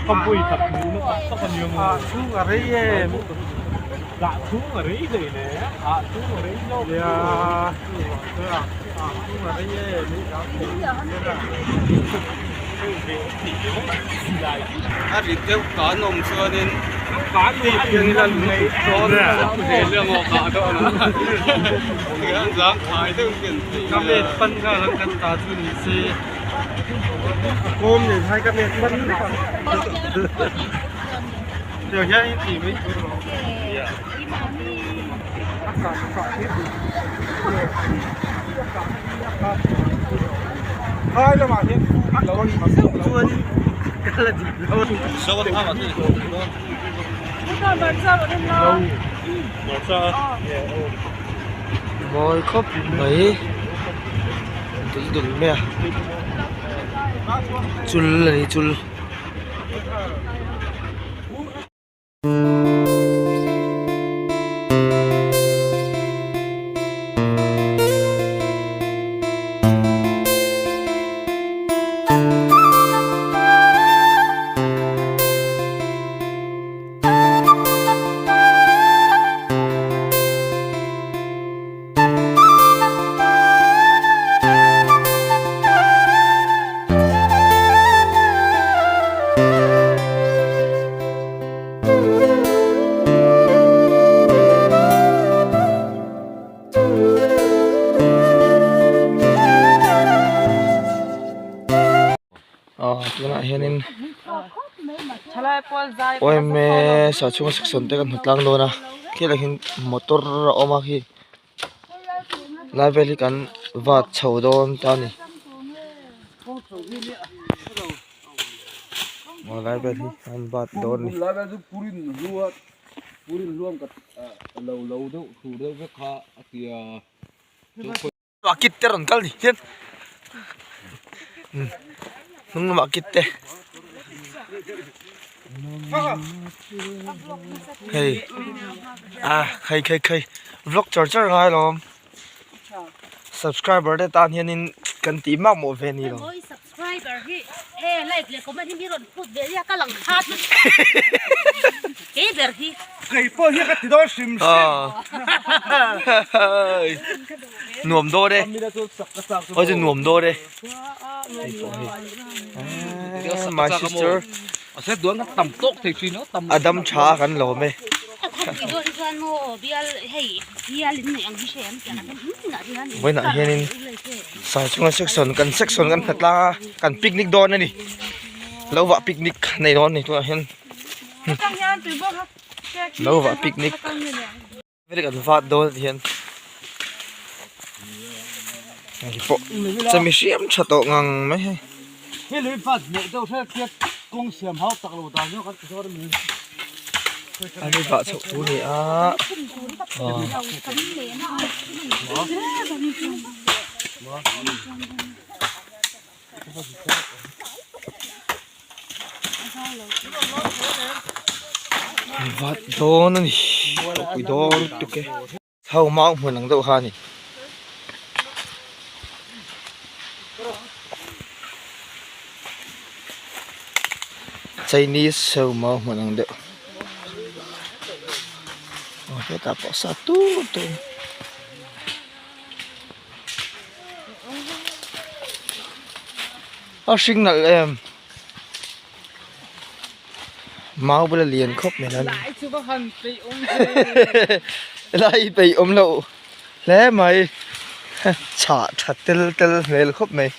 không vui thật nó có còn nhiều người xuống ở đấy dạ xuống ở đấy rồi nè xuống ở đấy đâu xuống ở đấy thì tiêu có nồng xưa nên bán đi tiền lần này đó để lượng họ cả đó nó dáng thái tương tiền các bên phân ra là căn ta chuyên xe ôm để hai các bên phân điều nhá thì mới hai là mà hiện còn chưa đi cái là gì đâu sao có tham ăn Ngồi khóc mấy tự đừng mẹ chul này chul tụi nó hiện nên ôi mẹ sao chúng sắc xuân tới gần một lăng luôn à khi là hiện motor ôm à khi lại về thì cần vạt chầu đòn ta này mà lại về thì ăn vạt đòn này lại về thì purin luôn cả lâu lâu đâu thủ đâu với khá thì mà kít tê rồi đi hiện nung mà kít tê hey hey vlog charger ngay rồi subscriber để tan hiện in cần tí mắc một ven đi rồi subscriber hi like le comment hi ron put ve ya ka lang khat ke ber hi cái phố hiện cái đó sim nuồm đô đây ôi chứ nuồm đô đây my sister sẽ đuổi cái tầm tốt thì suy nó tầm Adam cha kan lo me ki do isan mo bial hey bial in ang hi sem ka na dihan với nãy hiện sai chung section kan thật là kan picnic đón này đi lâu vợ picnic này đón này thôi hiện lâu vợ picnic với kan vợ đón hiện bộจะมีเสียมชะโตงังไหมcái lưới phát nhảy đâu sẽ tiếp công xiêm hao tạc lỗ đào nhá cái chỗ đó mình anh đi vợ chụp cú này á vợ đó nó đi quỷ đó lúc cái sao mau muốn năng đâu ha nhỉ Chinese sao mau menang dek. Oh kita dapat satu tuh. Oh signal em. Mau boleh lian khóc mày lên. Lại bị lộ. Lẽ mày chả thật tel lên khóc mày.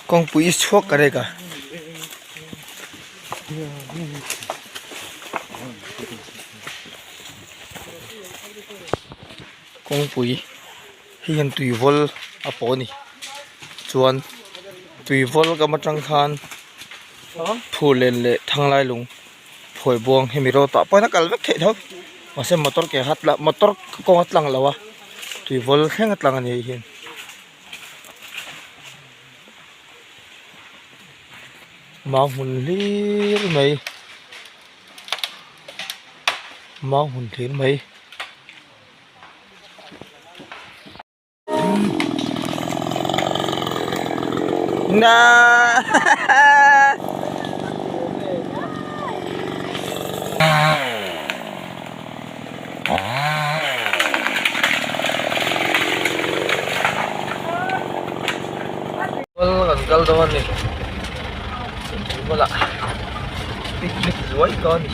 Con bụi suốt cái đây cả con bụi hiện tùy vol apo ni chuan tùy vol cái mặt trăng khan phù lên lệ thăng lai lùng phổi buông hay miro tạ phải nó cả vết thế thôi mà xem motor cái hạt là motor con hạt lăng là wa tùy vol khen hạt lăng này hiện mau mun lir mai mau hồn thiên mấy na gần gal doon ni wala picnic zuway ka ni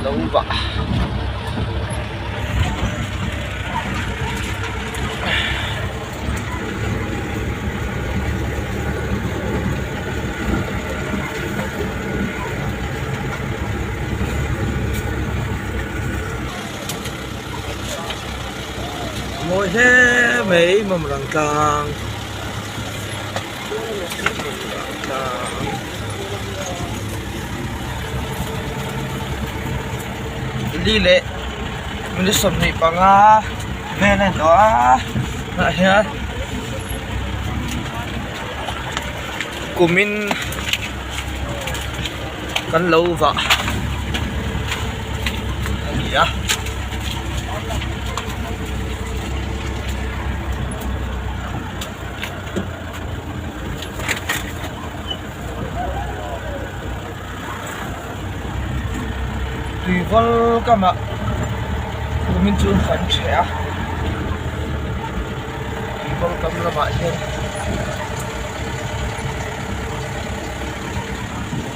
lâu vậy ngồi thế mấy mầm răng càng đi lệ mình đi sầm nhị bằng về này đó lại ha của mình cần lâu vậy gì á tùy vol cả mà mình chưa phấn trẻ tùy vol cầm là vậy thôi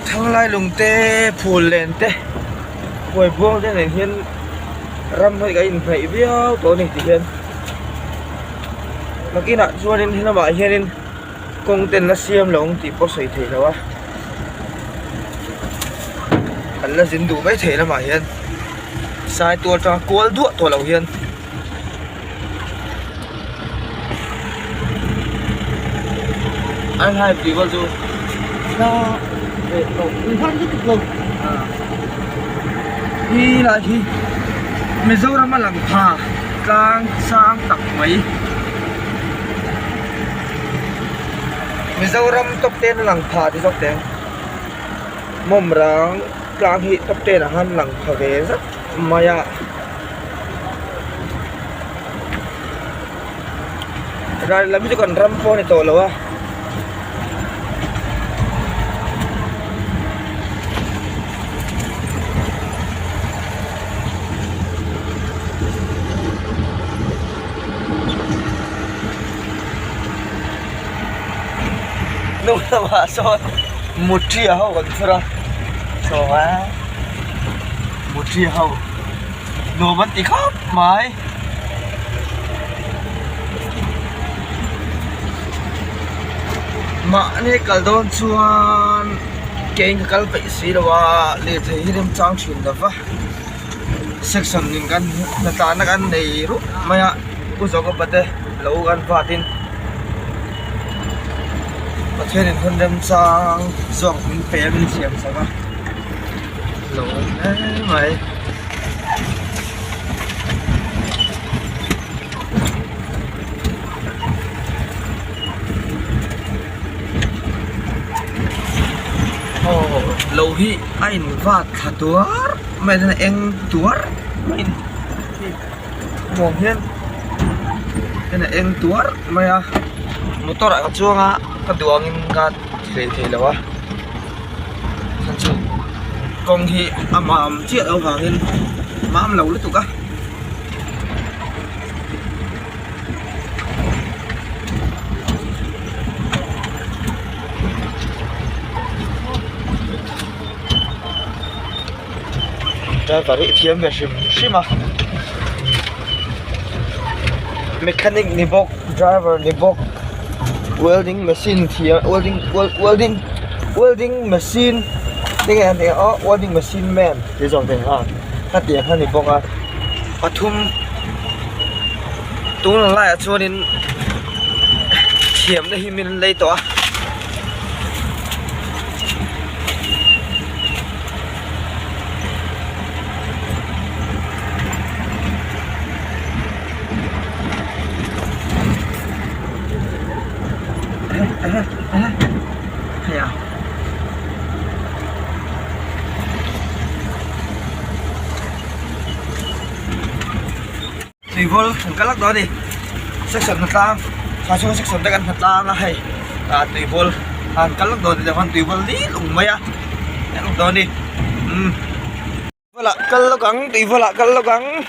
thằng lai lùng tê phùn lên tê quay buông thế này hiên ram hơi cái phải biết tối này thì hiên mà cái nạn chua nên nó bảo hiên công tên nó xiêm là ông thì có sấy thể đâu á là dính đủ mấy thể là mà hiền sai tua cho cuốn đuộ tua lẩu hiền anh hai tí vào dù nó để tổ mình phát rất cực lực đi lại thì mình dâu ra mà làm thà càng sang tập mấy mình dâu ra top tên làm thà thì dốc tên mồm ráng càng hị tập tên là hắn lằng thở về rất maya rồi làm gì còn ram phone này tổ lâu à nung sama so một chia hậu còn sao so á một chia hậu đồ vẫn tí khóc mày mà này cả đồn chuan kênh cả cái gì đó à để thấy thêm trang truyền đó va section những cái là ta nó cái này rút mày ạ cứ cho cái bật đây lâu gan phát tin và thế nên con đem sang dọn mình phê mình xem sao á lâu đấy mày lâu hi anh vắt thà tuar mày là em tuar mình mồm hiên cái này em tuar mày à motor à chuông á cái đường in cái thế là quá thật sự còn thì mà chia đâu vào hiên mà am lâu lấy tụi cái driver it here machine mà mechanic ni bok driver ni bok welding machine here welding machine tiếng Anh thì welding machine man cái dòng thế à các tiếng hơn ni bok à thum tung lại cho nên thiểm đây mình lấy to tùy vol cái lắc đó đi section thật lang sao xuống section tay thật lang hay tùy vol cái lắc đó thì hoàn tùy vol đi lủng mấy cái lắc đó đi vol cái lắc gắng tùy vol cái lắc gắng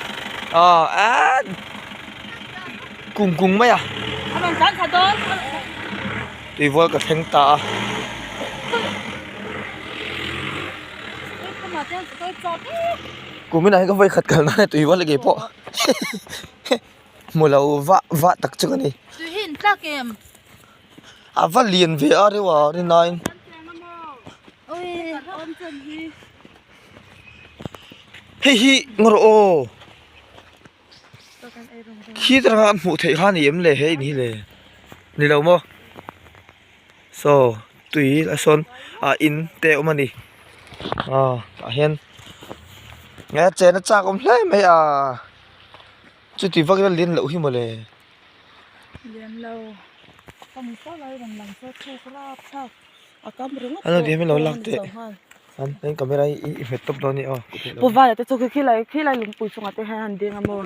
cùng mấy Anh sẵn sàng đó. tùy vol cái thanh ta Không mà tôi chọtกูไม่ไหนก็ไปขัดกันนะตุยว่าเลยเก็บพอหมดแล้วว่าตักจังนี่ tôi hiện ra kèm ว่าเรียน VR ดีกว่านี่นาย ôi ôm chân đi เฮ้ยงรโอคิดว่าหมูเทข้านี่ยังเลยเฮ้ยนี่เลยนี่เราโม่ตุยละส่วนอินเตะออกมาดิเห็นnghe chế nó chắc cũng lấy mấy chú tùy vắc nó liên lậu hi mà lề liền lâu không có lấy bằng làm sao thu ra sao cam rừng anh đi mấy lâu lạc tệ anh lấy camera phải top đó nè bố vợ để cho khi lại lùng bùi xuống ở đây hàng đi ngamo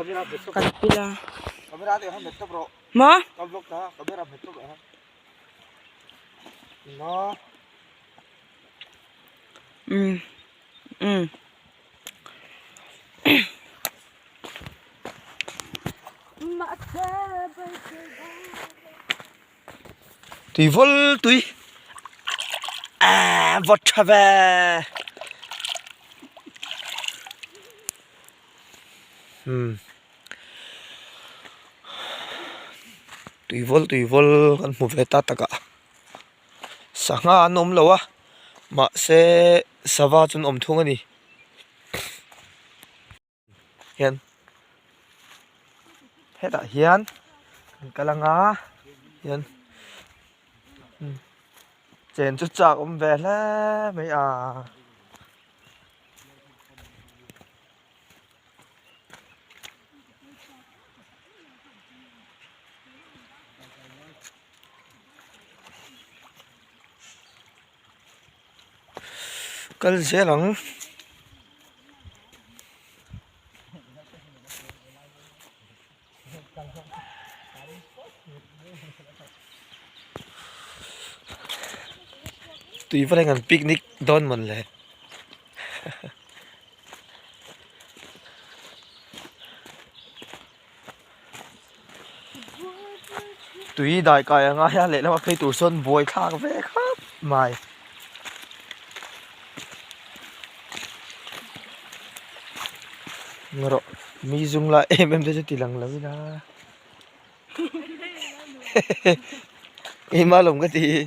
cắt pila camera thì không phải top rồi mà top lúc đó camera phải top rồi nó tùy vol tùy vọt trở về tùy vol kan mu ve ta taka sanga an om lo ma se sawa chun om thung ani hian heta hian kalanga hian chen chu chak om ve hle mai kal se lang tùy vào ngàn picnic đón mình lệ tùy đại cái ngay lệ nó phải tủ xuân bồi khác về khắp mày ngờ mi dùng lại em thấy cho tỷ lăng lắm đó em mà lồng cái gì